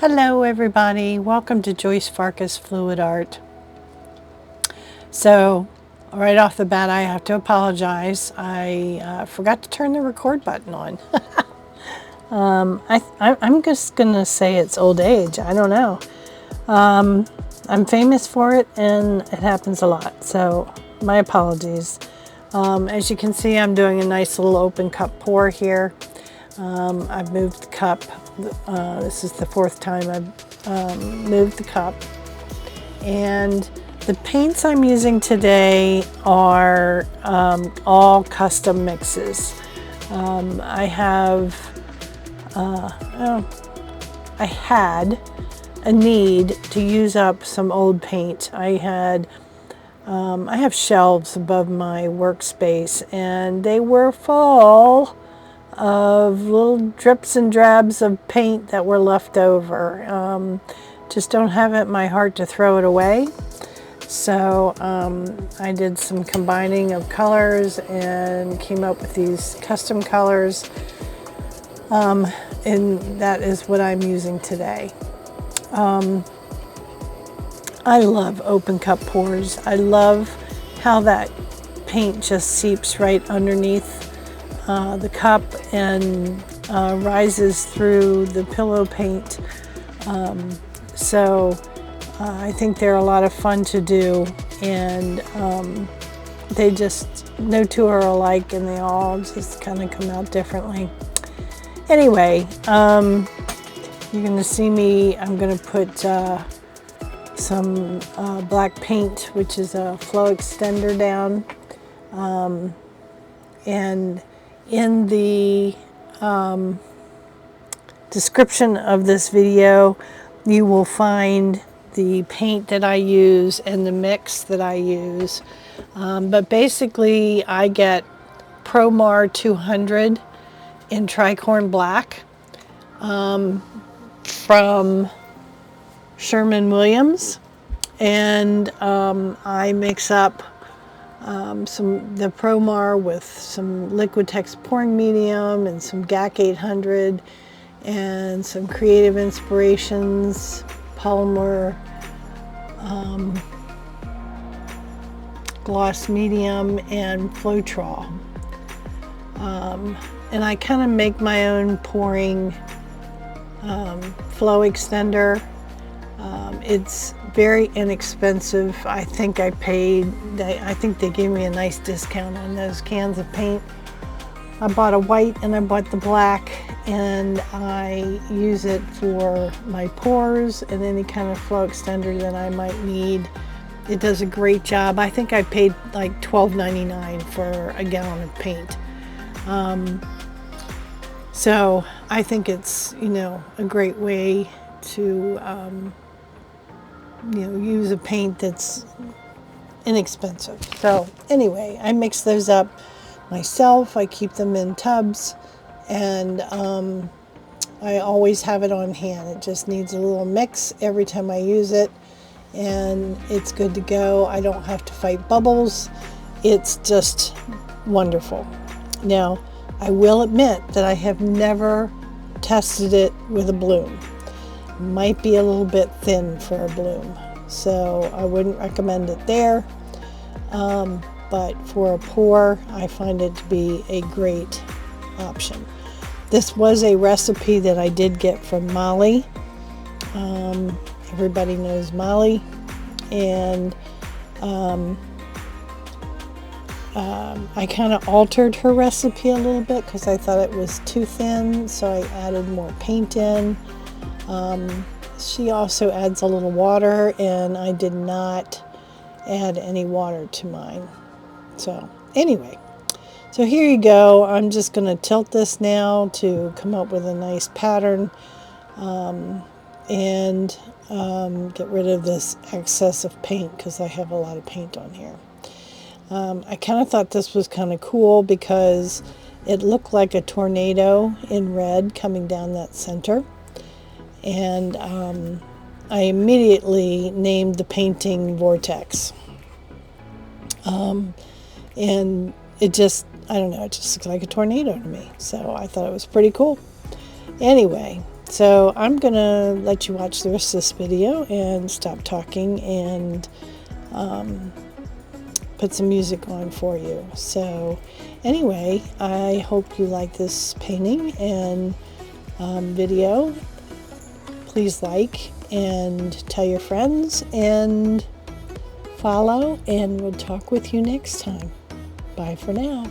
Hello everybody, welcome to Joyce Farkas Fluid Art. So right off the bat I have to apologize. I forgot to turn the record button on. I'm just gonna say it's old age, I don't know. I'm famous for it and it happens a lot, so my apologies. As you can see, I'm doing a nice little open cup pour here. I've moved the cup. This is the fourth time I've moved the cup. And the paints I'm using today are all custom mixes. I had a need to use up some old paint. I have shelves above my workspace and they were full of little drips and drabs of paint that were left over. Just don't have it in my heart to throw it away. So I did some combining of colors and came up with these custom colors. And that is what I'm using today. I love open cup pours. I love how that paint just seeps right underneath the cup and rises through the pillow paint. I think they're a lot of fun to do, and they just, no two are alike and they all just kind of come out differently. Anyway, you're going to see me, I'm going to put some black paint, which is a flow extender, down. And in the description of this video, you will find the paint that I use and the mix that I use. But basically, I get Promar 200 in tricorn black from Sherwin Williams, and I mix up the Promar with some Liquitex pouring medium and some GAC 800 and some Creative Inspirations polymer gloss medium and Floetrol. And I kind of make my own pouring flow extender. It's very inexpensive. I think I think they gave me a nice discount on those cans of paint. I bought a white and I bought the black, and I use it for my pours and any kind of flow extender that I might need. It does a great job. I think I paid like $12.99 for a gallon of paint. So I think it's, a great way to use a paint that's inexpensive. So anyway, I mix those up myself. I keep them in tubs, and I always have it on hand. It just needs a little mix every time I use it, and it's good to go. I don't have to fight bubbles. It's just wonderful. Now, I will admit that I have never tested it with a bloom. Might be a little bit thin for a bloom, so I wouldn't recommend it there. But for a pour, I find it to be a great option. This was a recipe that I did get from Molly. Everybody knows Molly, and I kind of altered her recipe a little bit because I thought it was too thin, so I added more paint in. She also adds a little water, and I did not add any water to mine. So anyway, so here you go. I'm just going to tilt this now to come up with a nice pattern, and get rid of this excess of paint because I have a lot of paint on here. I kind of thought this was kind of cool because it looked like a tornado in red coming down that center. And I immediately named the painting Vortex. And it just, I don't know, it just looks like a tornado to me. So I thought it was pretty cool. Anyway, So I'm gonna let you watch the rest of this video and stop talking and put some music on for you. So anyway, I hope you like this painting and video. Please like and tell your friends and follow, and we'll talk with you next time. Bye for now.